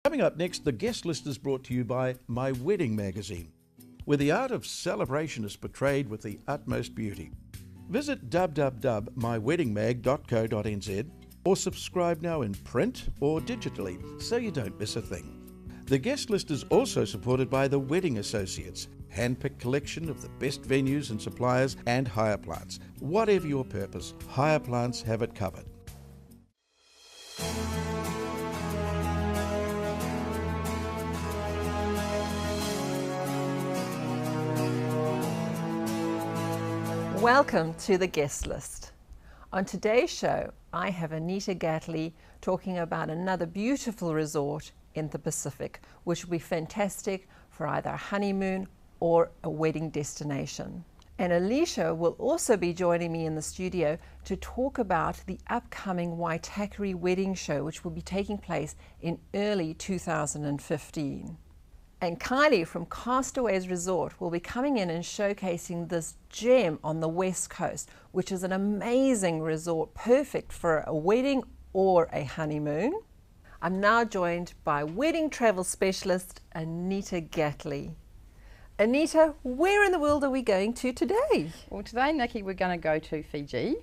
Coming up next, the guest list is brought to you by My Wedding magazine, where the art of celebration is portrayed with the utmost beauty. Visit www.myweddingmag.co.nz or subscribe now in print or digitally so you don't miss a thing. The guest list is also supported by the Wedding Associates, hand-picked collection of the best venues and suppliers, and hire plants. Whatever your purpose, hire plants have it covered. Welcome to the guest list. On today's show, I have Anita Gattley talking about another beautiful resort in the Pacific, which will be fantastic for either a honeymoon or a wedding destination. And Alicia will also be joining me in the studio to talk about the upcoming Waitakere wedding show, which will be taking place in early 2015. And Kylie from Castaways Resort will be coming in and showcasing this gem on the West Coast, which is an amazing resort, perfect for a wedding or a honeymoon. I'm now joined by wedding travel specialist Anita Gattley. Anita, where in the world are we going to today? Well, today, Nikki, we're going to go to Fiji,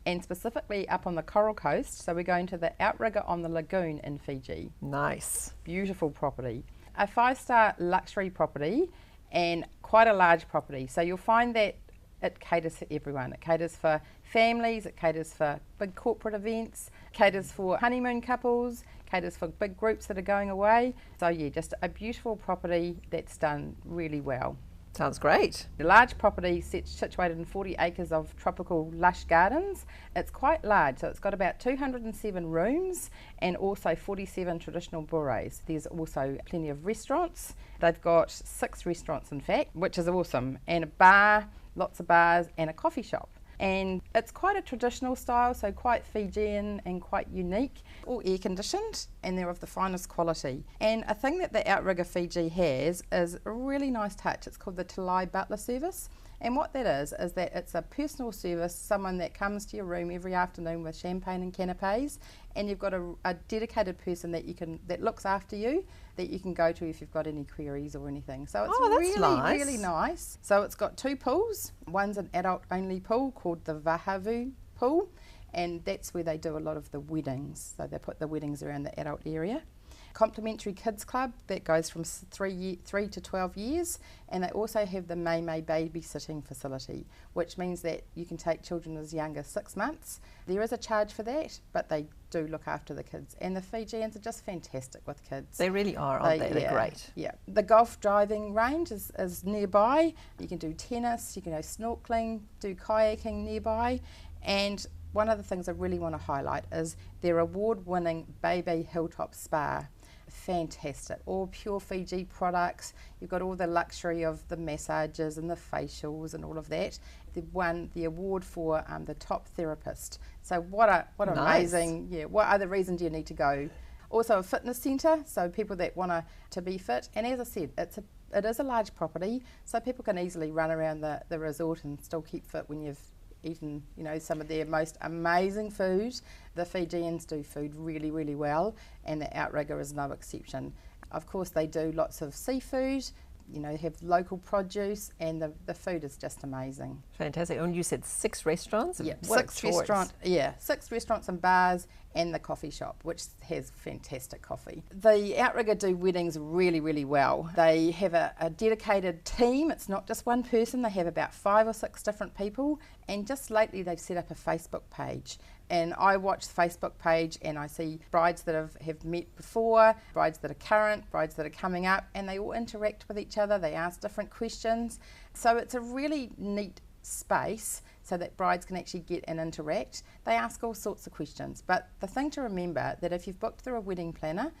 and specifically up on the Coral Coast. So we're going to the Outrigger on the Lagoon in Fiji. Nice. Beautiful property. A 5-star luxury property and quite a large property. So you'll find that it caters for everyone. It caters for families, it caters for big corporate events, caters for honeymoon couples, caters for big groups that are going away. So yeah, just a beautiful property that's done really well. Sounds great. The large property situated in 40 acres of tropical lush gardens. It's quite large, so it's got about 207 rooms and also 47 traditional bures. There's also plenty of restaurants. They've got 6 restaurants in fact, which is awesome, and a bar, lots of bars, and a coffee shop. And it's quite a traditional style, so quite Fijian and quite unique. All air conditioned, and they're of the finest quality. And a thing that the Outrigger Fiji has is a really nice touch. It's called the Talai Butler service. And what that is that it's a personal service, someone that comes to your room every afternoon with champagne and canapes, and you've got a dedicated person that looks after you, that you can go to if you've got any queries or anything. So it's really nice. So it's got 2 pools. One's an adult only pool called the Vahavu pool, and that's where they do a lot of the weddings. So they put the weddings around the adult area. Complimentary kids club that goes from 3 to 12 years, and they also have the May babysitting facility, which means that you can take children as young as 6 months. There is a charge for that, but they do look after the kids, and the Fijians are just fantastic with kids. They really are, aren't they? They're great. Yeah. The golf driving range is nearby. You can do tennis, you can go snorkeling, do kayaking nearby, and one of the things I really want to highlight is their award-winning Baby Hilltop Spa. Fantastic, all pure Fiji products. You've got all the luxury of the massages and the facials and all of that. They've won the award for the top therapist. So what Nice. Amazing, yeah, what other reason do you need to go? Also a fitness centre, so people that want to be fit. And as I said, it is a large property, so people can easily run around the resort and still keep fit when you've eaten, some of their most amazing food. The Fijians do food really, really well, and the Outrigger is no exception. Of course, they do lots of seafood, have local produce, and the food is just amazing. Fantastic. And you said 6 restaurants? Yeah, What 6 restaurants and bars, and the coffee shop, which has fantastic coffee. The Outrigger do weddings really, really well. They have a dedicated team. It's not just one person. They have about 5 or 6 different people, and just lately they've set up a Facebook page. And I watch the Facebook page and I see brides that have met before, brides that are current, brides that are coming up, and they all interact with each other. They ask different questions. So it's a really neat space so that brides can actually get and interact. They ask all sorts of questions. But the thing to remember, that if you've booked through a wedding planner,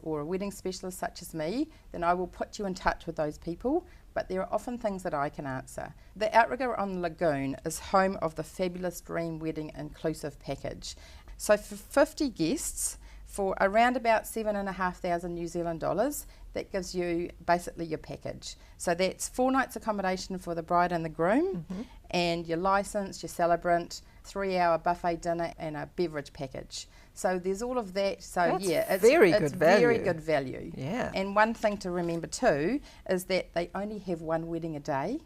or a wedding specialist such as me, then I will put you in touch with those people, but there are often things that I can answer. The Outrigger on the Lagoon is home of the fabulous Dream Wedding Inclusive Package. So for 50 guests, for around about $7,500 New Zealand dollars, that gives you basically your package. So that's 4 nights accommodation for the bride and the groom, and your license, your celebrant, 3-hour buffet dinner, and a beverage package. So there's all of that. So That's yeah, it's very it's good value. very good value. Yeah. And one thing to remember too is that they only have one wedding a day.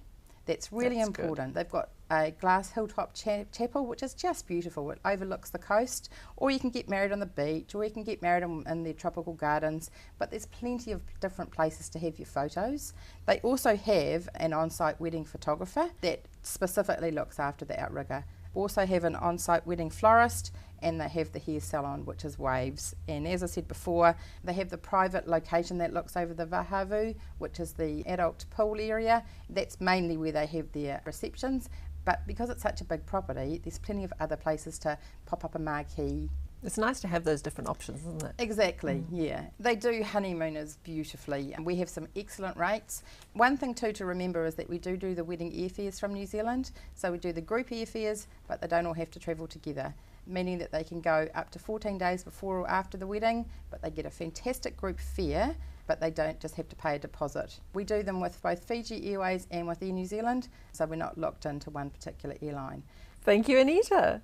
That's really That's good. important. They've got a glass hilltop chapel, which is just beautiful. It overlooks the coast, or you can get married on the beach, or you can get married in their tropical gardens. But there's plenty of different places to have your photos. They also have an on-site wedding photographer that specifically looks after the Outrigger. Also have an on-site wedding florist, and they have the hair salon, which is Waves. And as I said before, they have the private location that looks over the Vahavu, which is the adult pool area. That's mainly where they have their receptions. But because it's such a big property, there's plenty of other places to pop up a marquee. It's nice to have those different options, isn't it? Exactly, yeah. They do honeymooners beautifully, and we have some excellent rates. One thing too to remember is that we do the wedding airfares from New Zealand. So we do the group airfares, but they don't all have to travel together, meaning that they can go up to 14 days before or after the wedding, but they get a fantastic group fare, but they don't just have to pay a deposit. We do them with both Fiji Airways and with Air New Zealand, so we're not locked into one particular airline. Thank you, Anita.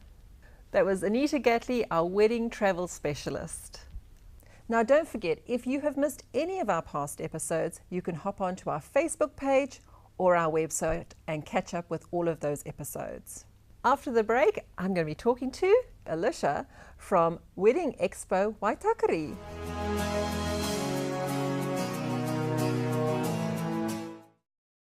That was Anita Gatley, our wedding travel specialist. Now don't forget, if you have missed any of our past episodes, you can hop onto our Facebook page or our website and catch up with all of those episodes. After the break, I'm going to be talking to Alicia from Wedding Expo Waitakere.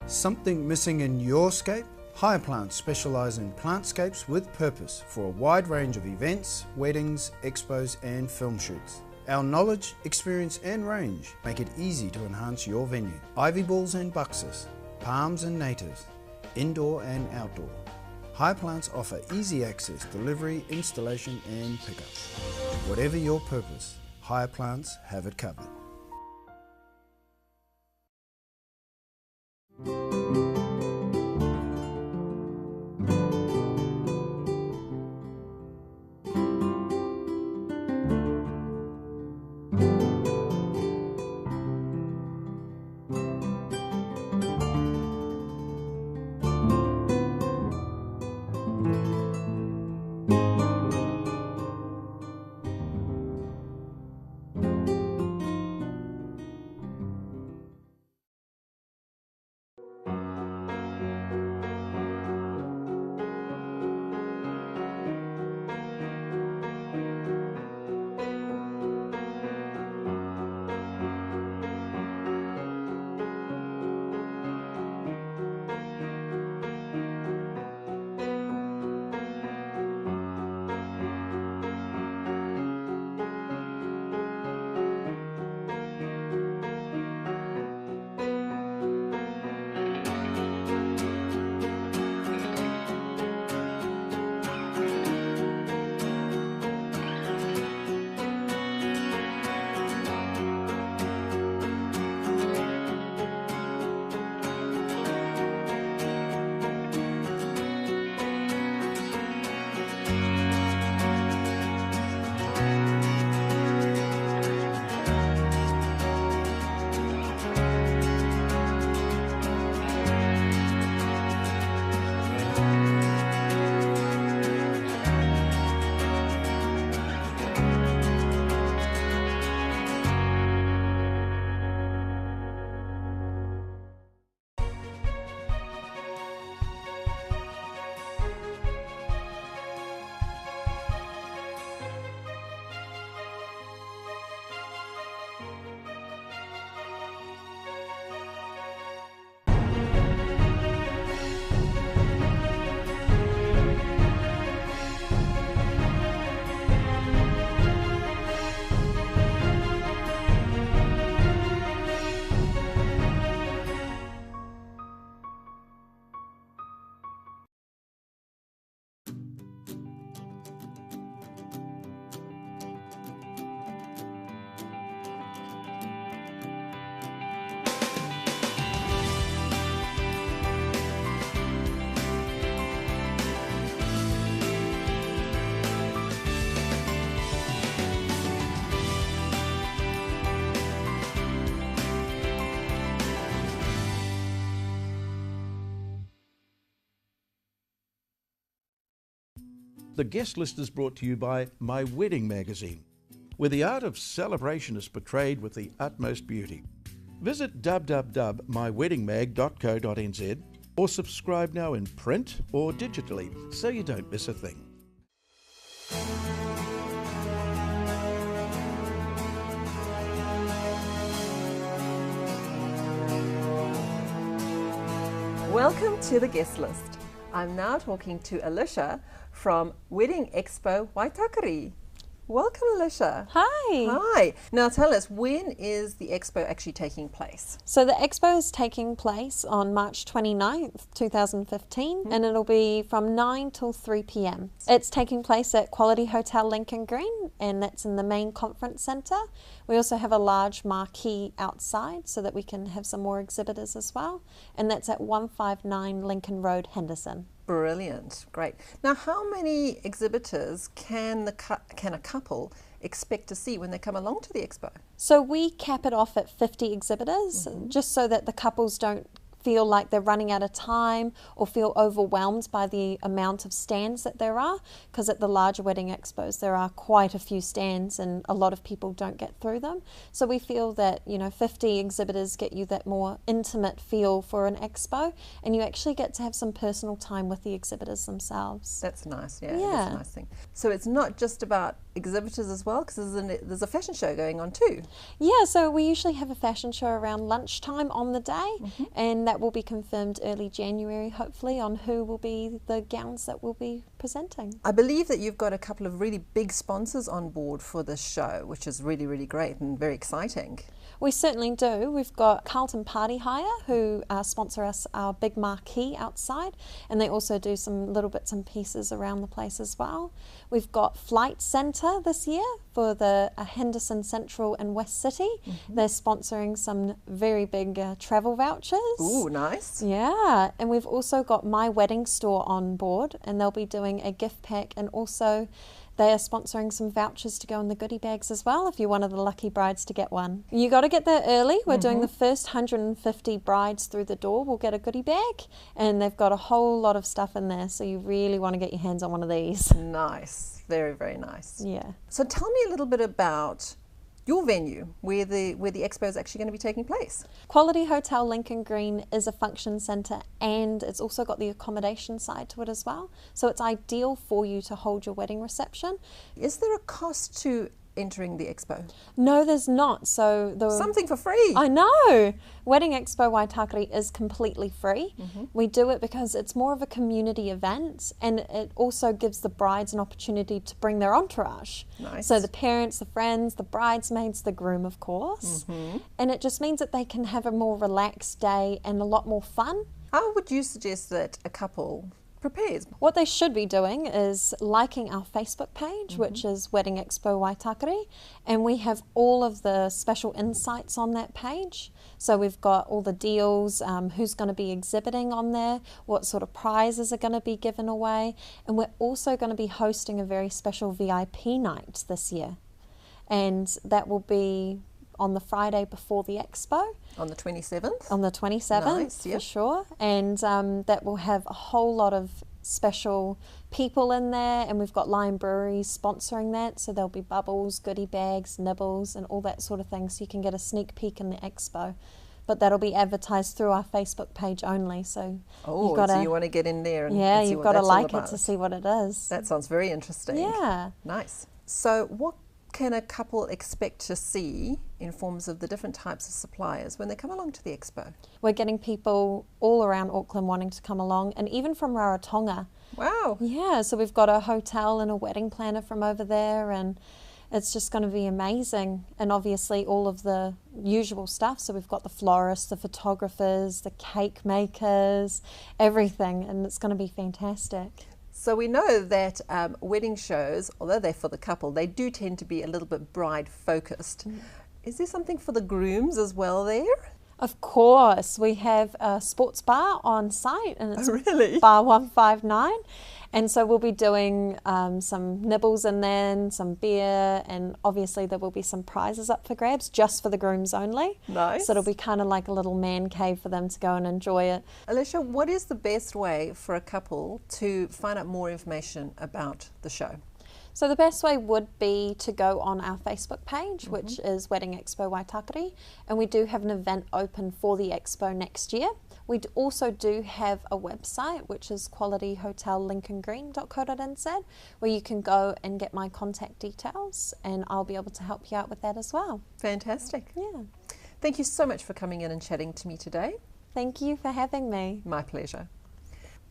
Something missing in your scape? Hire Plants specialise in plantscapes with purpose for a wide range of events, weddings, expos and film shoots. Our knowledge, experience and range make it easy to enhance your venue. Ivy balls and buxus, palms and natives, indoor and outdoor. Hire Plants offer easy access, delivery, installation and pickup. Whatever your purpose, Hire Plants have it covered. The guest list is brought to you by My Wedding magazine, where the art of celebration is portrayed with the utmost beauty. Visit www.myweddingmag.co.nz or subscribe now in print or digitally so you don't miss a thing. Welcome to the guest list. I'm now talking to Alicia from Wedding Expo Waitakere. Welcome, Alicia. Hi. Hi. Now tell us, when is the expo actually taking place? So the expo is taking place on March 29th, 2015, and it'll be from 9 till 3 p.m. It's taking place at Quality Hotel Lincoln Green, and that's in the main conference centre. We also have a large marquee outside so that we can have some more exhibitors as well, and that's at 159 Lincoln Road, Henderson. Brilliant, great. Now, how many exhibitors can a couple expect to see when they come along to the expo? So we cap it off at 50 exhibitors, just so that the couples don't feel like they're running out of time or feel overwhelmed by the amount of stands that there are, because at the larger wedding expos there are quite a few stands and a lot of people don't get through them. So we feel that 50 exhibitors get you that more intimate feel for an expo, and you actually get to have some personal time with the exhibitors themselves. That's nice, yeah. That's a nice thing. So it's not just about exhibitors as well, because there's a fashion show going on too. Yeah, so we usually have a fashion show around lunchtime on the day, and that will be confirmed early January, hopefully, on who will be the gowns that we'll be presenting. I believe that you've got a couple of really big sponsors on board for this show, which is really, really great and very exciting. We certainly do. We've got Carlton Party Hire, who sponsor us our big marquee outside, and they also do some little bits and pieces around the place as well. We've got Flight Centre this year for the Henderson Central and West City. They're sponsoring some very big travel vouchers. Ooh, nice. Yeah, and we've also got My Wedding Store on board, and they'll be doing a gift pack, and also they are sponsoring some vouchers to go in the goodie bags as well, if you're one of the lucky brides to get one. You got to get there early. We're doing the first 150 brides through the door will get a goodie bag, and they've got a whole lot of stuff in there, so you really want to get your hands on one of these. Nice, very, very nice. Yeah. So tell me a little bit about your venue, where the expo is actually going to be taking place. Quality Hotel Lincoln Green is a function centre, and it's also got the accommodation side to it as well. So it's ideal for you to hold your wedding reception. Is there a cost to entering the expo? No, there's not. So something for free. I know. Wedding Expo Waitakere is completely free. We do it because it's more of a community event, and it also gives the brides an opportunity to bring their entourage. Nice. So the parents, the friends, the bridesmaids, the groom, of course. And it just means that they can have a more relaxed day and a lot more fun. How would you suggest that a couple prepares? What they should be doing is liking our Facebook page, which is Wedding Expo Waitakere, and we have all of the special insights on that page. So we've got all the deals, who's going to be exhibiting on there, what sort of prizes are going to be given away, and we're also going to be hosting a very special VIP night this year, and that will be on the Friday before the expo. On the 27th? On the 27th, nice, for sure. And that will have a whole lot of special people in there, and we've got Lion Breweries sponsoring that, so there'll be bubbles, goodie bags, nibbles, and all that sort of thing, so you can get a sneak peek in the expo. But that'll be advertised through our Facebook page only, so so you want to get in there and yeah, see you've what got to that's like all it to about. see what it is. That sounds very interesting. Yeah. Nice. So what can a couple expect to see in forms of the different types of suppliers when they come along to the expo? We're getting people all around Auckland wanting to come along, and even from Rarotonga. Wow. Yeah, so we've got a hotel and a wedding planner from over there, and it's just going to be amazing. And obviously all of the usual stuff, so we've got the florists, the photographers, the cake makers, everything, and it's going to be fantastic. So we know that wedding shows, although they're for the couple, they do tend to be a little bit bride focused. Is there something for the grooms as well there? Of course, we have a sports bar on site, and it's really? Bar 159, And so we'll be doing some nibbles in there and some beer, and obviously there will be some prizes up for grabs just for the grooms only. Nice. So it'll be kind of like a little man cave for them to go and enjoy it. Alicia, what is the best way for a couple to find out more information about the show? So the best way would be to go on our Facebook page, which is Wedding Expo Waitakere, and we do have an event open for the expo next year. We also do have a website, which is qualityhotellincolngreen.co.nz, where you can go and get my contact details, and I'll be able to help you out with that as well. Fantastic. Yeah. Thank you so much for coming in and chatting to me today. Thank you for having me. My pleasure.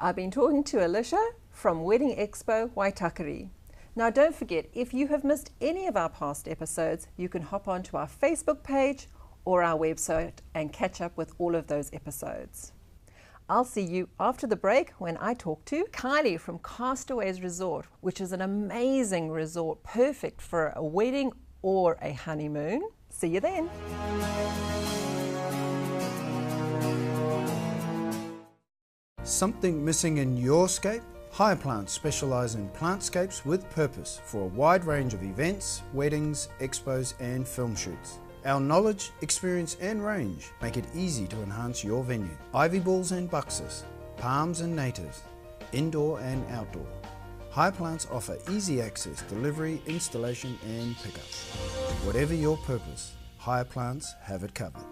I've been talking to Alicia from Wedding Expo Waitakere. Now don't forget, if you have missed any of our past episodes, you can hop onto our Facebook page or our website and catch up with all of those episodes. I'll see you after the break when I talk to Kylie from Castaways Resort, which is an amazing resort, perfect for a wedding or a honeymoon. See you then. Something missing in your scape? Hire Plants specialise in plantscapes with purpose for a wide range of events, weddings, expos and film shoots. Our knowledge, experience and range make it easy to enhance your venue. Ivy balls and buxus, palms and natives, indoor and outdoor. Hire Plants offer easy access, delivery, installation and pickup. Whatever your purpose, Hire Plants have it covered.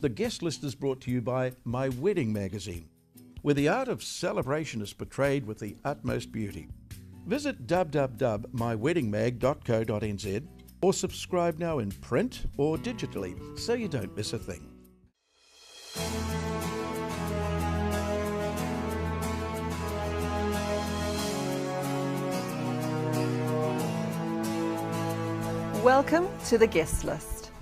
The guest list is brought to you by My Wedding magazine, where the art of celebration is portrayed with the utmost beauty. Visit www.myweddingmag.co.nz or subscribe now in print or digitally so you don't miss a thing. Welcome to the guest list.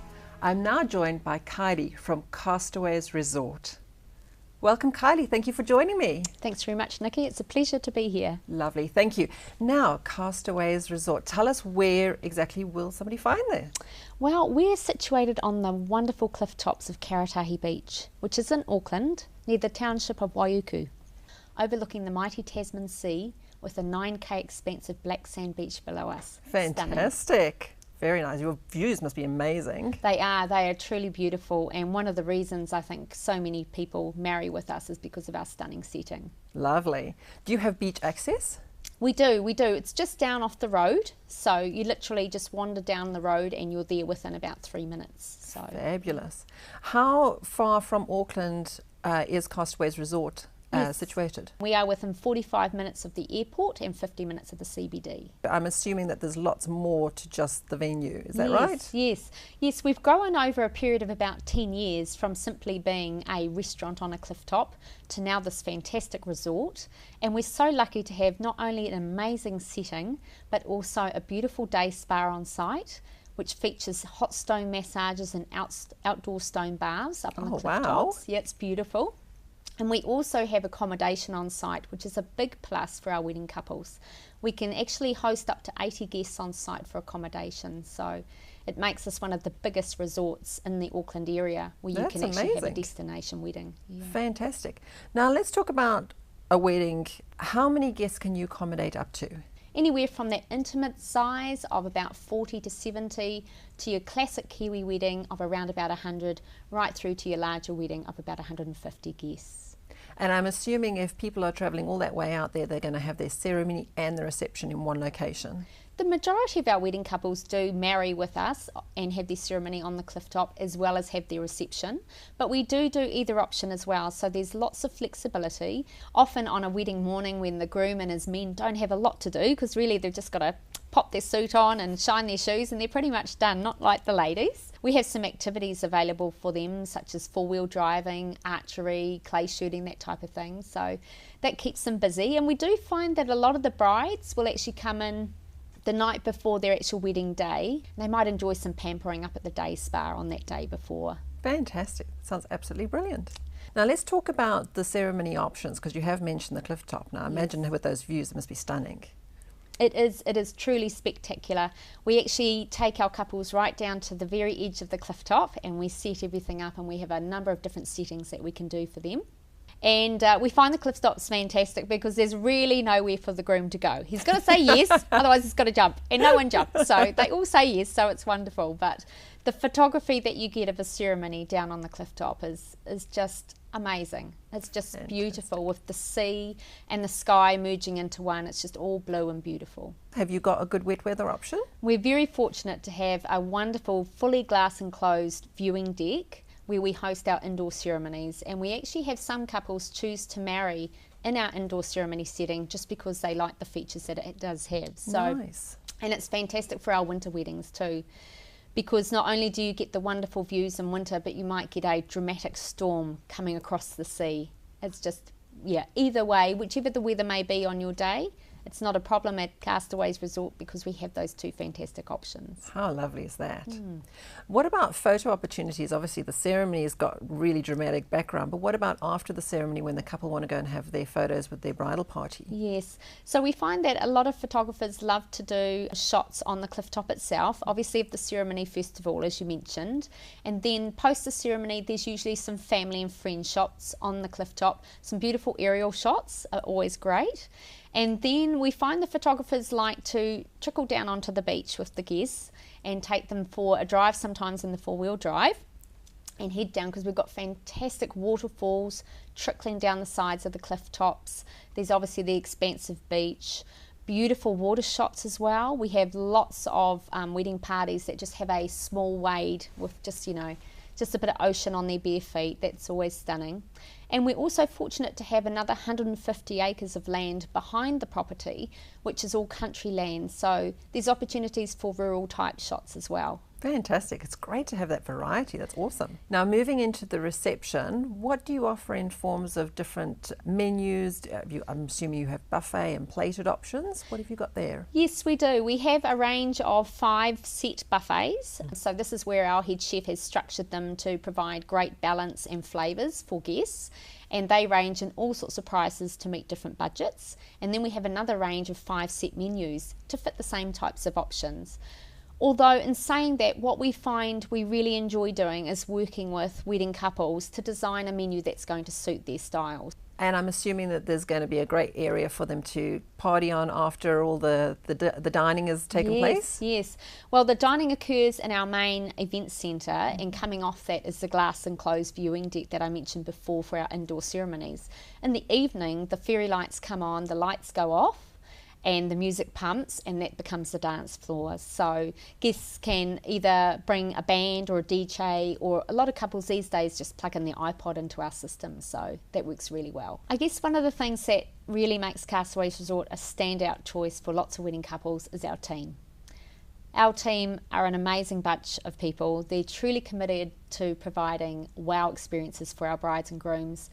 I'm now joined by Kylie from Castaways Resort. Welcome, Kylie. Thank you for joining me. Thanks very much, Nikki. It's a pleasure to be here. Lovely. Thank you. Now, Castaways Resort. Tell us where exactly will somebody find there? Well, we're situated on the wonderful cliff tops of Karatahi Beach, which is in Auckland, near the township of Waitakere, overlooking the mighty Tasman Sea with a 9k expansive black sand beach below us. Fantastic. Stunning. Very nice. Your views must be amazing. They are truly beautiful, and one of the reasons I think so many people marry with us is because of our stunning setting. Lovely. Do you have beach access? We do. It's just down off the road, so you literally just wander down the road and you're there within about 3 minutes. So Fabulous. How far from Auckland is Castaways Resort situated? We are within 45 minutes of the airport and 50 minutes of the CBD. I'm assuming that there's lots more to just the venue, is that right? Yes, we've grown over a period of about 10 years from simply being a restaurant on a cliff top to now this fantastic resort, and we're so lucky to have not only an amazing setting but also a beautiful day spa on site, which features hot stone massages and outdoor stone baths up on the cliff tops. Yeah, it's beautiful. And we also have accommodation on site, which is a big plus for our wedding couples. We can actually host up to 80 guests on site for accommodation, so it makes us one of the biggest resorts in the Auckland area where you can actually have a destination wedding. Yeah. Fantastic. Now let's talk about a wedding. How many guests can you accommodate up to? Anywhere from that intimate size of about 40 to 70 to your classic Kiwi wedding of around about 100, right through to your larger wedding of about 150 guests. And I'm assuming if people are travelling all that way out there, they're going to have their ceremony and the reception in one location. The majority of our wedding couples do marry with us and have their ceremony on the cliff top as well as have their reception, but we do either option as well, so there's lots of flexibility. Often on a wedding morning when the groom and his men don't have a lot to do, because really they've just got to pop their suit on and shine their shoes and they're pretty much done, not like the ladies. We have some activities available for them, such as four-wheel driving, archery, clay shooting, that type of thing, so that keeps them busy. And we do find that a lot of the brides will actually come in the night before their actual wedding day. They might enjoy some pampering up at the day spa on that day before. Fantastic. Sounds absolutely brilliant. Now let's talk about the ceremony options, because you have mentioned the cliff top. Now imagine with those views, it must be stunning. It is truly spectacular. We actually take our couples right down to the very edge of the cliff top and we set everything up, and we have a number of different settings that we can do for them. And we find the cliff tops fantastic because there's really nowhere for the groom to go. He's got to say yes, otherwise he's got to jump, and no one jumps. So they all say yes, so it's wonderful. But the photography that you get of a ceremony down on the cliff top is just amazing. It's just beautiful with the sea and the sky merging into one. It's just all blue and beautiful. Have you got a good wet weather option? We're very fortunate to have a wonderful fully glass enclosed viewing deck where we host our indoor ceremonies, and we actually have some couples choose to marry in our indoor ceremony setting just because they like the features that it does have. So, nice. And it's fantastic for our winter weddings too, because not only do you get the wonderful views in winter, but you might get a dramatic storm coming across the sea. It's just, yeah, either way, whichever the weather may be on your day, it's not a problem at Castaways Resort because we have those two fantastic options. How lovely is that? What about photo opportunities? Obviously the ceremony has got really dramatic background, but what about after the ceremony when the couple want to go and have their photos with their bridal party? Yes, so we find that a lot of photographers love to do shots on the cliff top itself, obviously of the ceremony first of all, as you mentioned, and then post the ceremony there's usually some family and friend shots on the cliff top. Some beautiful aerial shots are always great. And then we find the photographers like to trickle down onto the beach with the guests and take them for a drive, sometimes in the four-wheel drive, and head down because we've got fantastic waterfalls trickling down the sides of the cliff tops. There's obviously the expansive beach, beautiful water shots as well. We have lots of wedding parties that just have a small wade with just, you know, just a bit of ocean on their bare feet. That's always stunning. And we're also fortunate to have another 150 acres of land behind the property, which is all country land. So there's opportunities for rural type shots as well. Fantastic. It's great to have that variety. That's awesome. Now, moving into the reception, what do you offer in forms of different menus? I'm assuming you have buffet and plated options. What have you got there? Yes, we do. We have a range of 5 set buffets. So this is where our head chef has structured them to provide great balance and flavours for guests. And they range in all sorts of prices to meet different budgets. And then we have another range of 5 set menus to fit the same types of options. Although in saying that, what we find we really enjoy doing is working with wedding couples to design a menu that's going to suit their styles. And I'm assuming that there's going to be a great area for them to party on after all the dining has taken place? Yes. Well, the dining occurs in our main event centre, and coming off that is the glass enclosed viewing deck that I mentioned before for our indoor ceremonies. In the evening, the fairy lights come on, the lights go off, and the music pumps, and that becomes the dance floor. So guests can either bring a band or a DJ, or a lot of couples these days just plug in their iPod into our system, so that works really well. I guess one of the things that really makes Castaways Resort a standout choice for lots of wedding couples is our team. Our team are an amazing bunch of people. They're truly committed to providing wow experiences for our brides and grooms.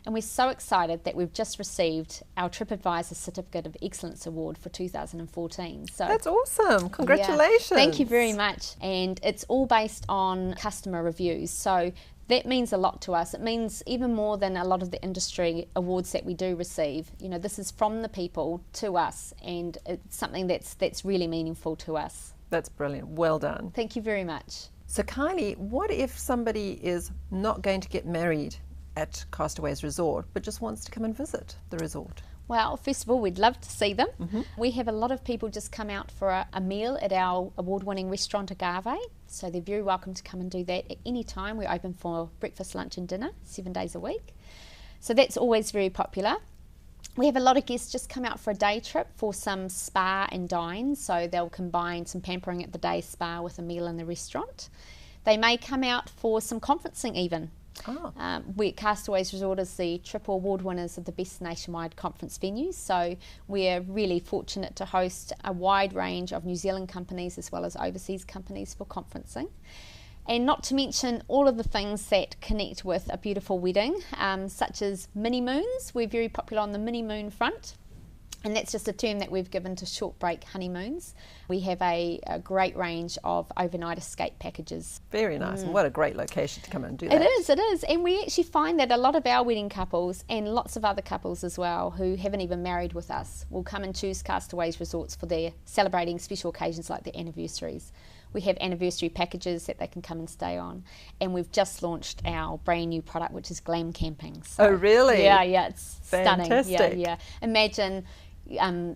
And we're so excited that we've just received our TripAdvisor Certificate of Excellence Award for 2014. So that's awesome. Congratulations. Yeah, thank you very much. And it's all based on customer reviews. So that means a lot to us. It means even more than a lot of the industry awards that we do receive. You know, this is from the people to us, and it's something that's really meaningful to us. That's brilliant. Well done. Thank you very much. So Kylie, what if somebody is not going to get married at Castaways Resort, but just wants to come and visit the resort? Well, first of all, we'd love to see them. We have a lot of people just come out for a meal at our award-winning restaurant Agave, so they're very welcome to come and do that at any time. We're open for breakfast, lunch and dinner 7 days a week. So that's always very popular. We have a lot of guests just come out for a day trip for some spa and dine, so they'll combine some pampering at the day spa with a meal in the restaurant. They may come out for some conferencing even. We at Castaways Resort is the triple award winners of the best nationwide conference venues, so we're really fortunate to host a wide range of New Zealand companies as well as overseas companies for conferencing. And not to mention all of the things that connect with a beautiful wedding, such as mini moons. We're very popular on the mini moon front. And that's just a term that we've given to short break honeymoons. We have a great range of overnight escape packages. Very nice. And what a great location to come and do that. It is. And we actually find that a lot of our wedding couples, and lots of other couples as well, who haven't even married with us, will come and choose Castaways Resorts for their celebrating special occasions like their anniversaries. We have anniversary packages that they can come and stay on. And we've just launched our brand new product, which is glam camping. So, oh, really? Yeah, it's fantastic. Stunning. Yeah. Imagine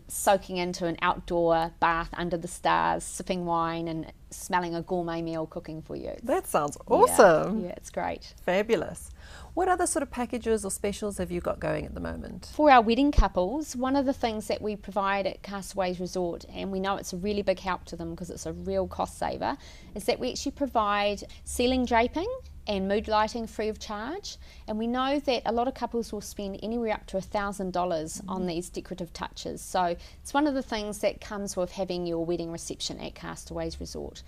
soaking into an outdoor bath under the stars, sipping wine and smelling a gourmet meal cooking for you. That sounds awesome. Yeah, it's great. Fabulous. What other sort of packages or specials have you got going at the moment? For our wedding couples, one of the things that we provide at Castaways Resort, and we know it's a really big help to them because it's a real cost saver, is that we actually provide ceiling draping and mood lighting free of charge. And we know that a lot of couples will spend anywhere up to $1,000 on these decorative touches. So it's one of the things that comes with having your wedding reception at Castaways Resort.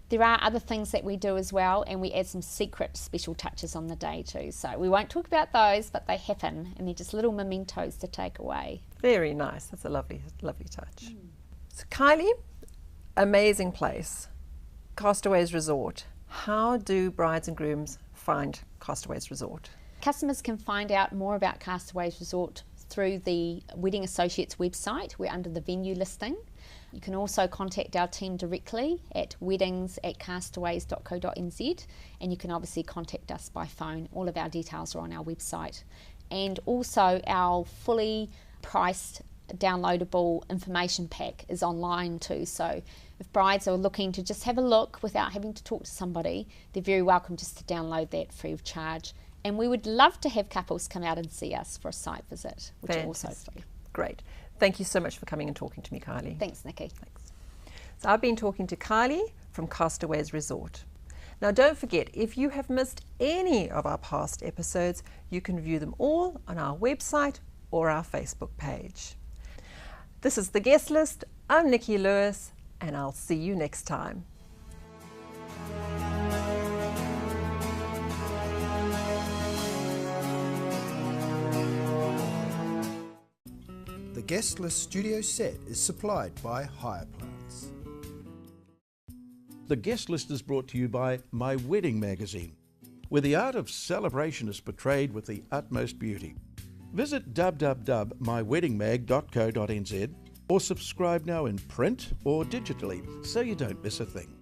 There are other things that we do as well, and we add some secret special touches on the day too. So we won't talk about those, but they happen, and they're just little mementos to take away. Very nice. That's a lovely, lovely touch. So Kylie, amazing place, Castaways Resort. How do brides and grooms find Castaways Resort? Customers can find out more about Castaways Resort through the Wedding Associates website. We're under the venue listing. You can also contact our team directly at weddings@castaways.co.nz, and you can obviously contact us by phone. All of our details are on our website. And also our fully priced downloadable information pack is online too, so if brides are looking to just have a look without having to talk to somebody, they're very welcome just to download that free of charge. And we would love to have couples come out and see us for a site visit, which are also free. Great. Thank you so much for coming and talking to me, Kylie. Thanks, Nikki. Thanks. So I've been talking to Kylie from Castaways Resort. Now don't forget, if you have missed any of our past episodes, you can view them all on our website or our Facebook page. This is The Guest List. I'm Nikki Lewis, and I'll see you next time. guest list studio set is supplied by Hire Plants. The guest list is brought to you by My Wedding magazine, where the art of celebration is portrayed with the utmost beauty. Visit www.myweddingmag.co.nz or subscribe now in print or digitally so you don't miss a thing.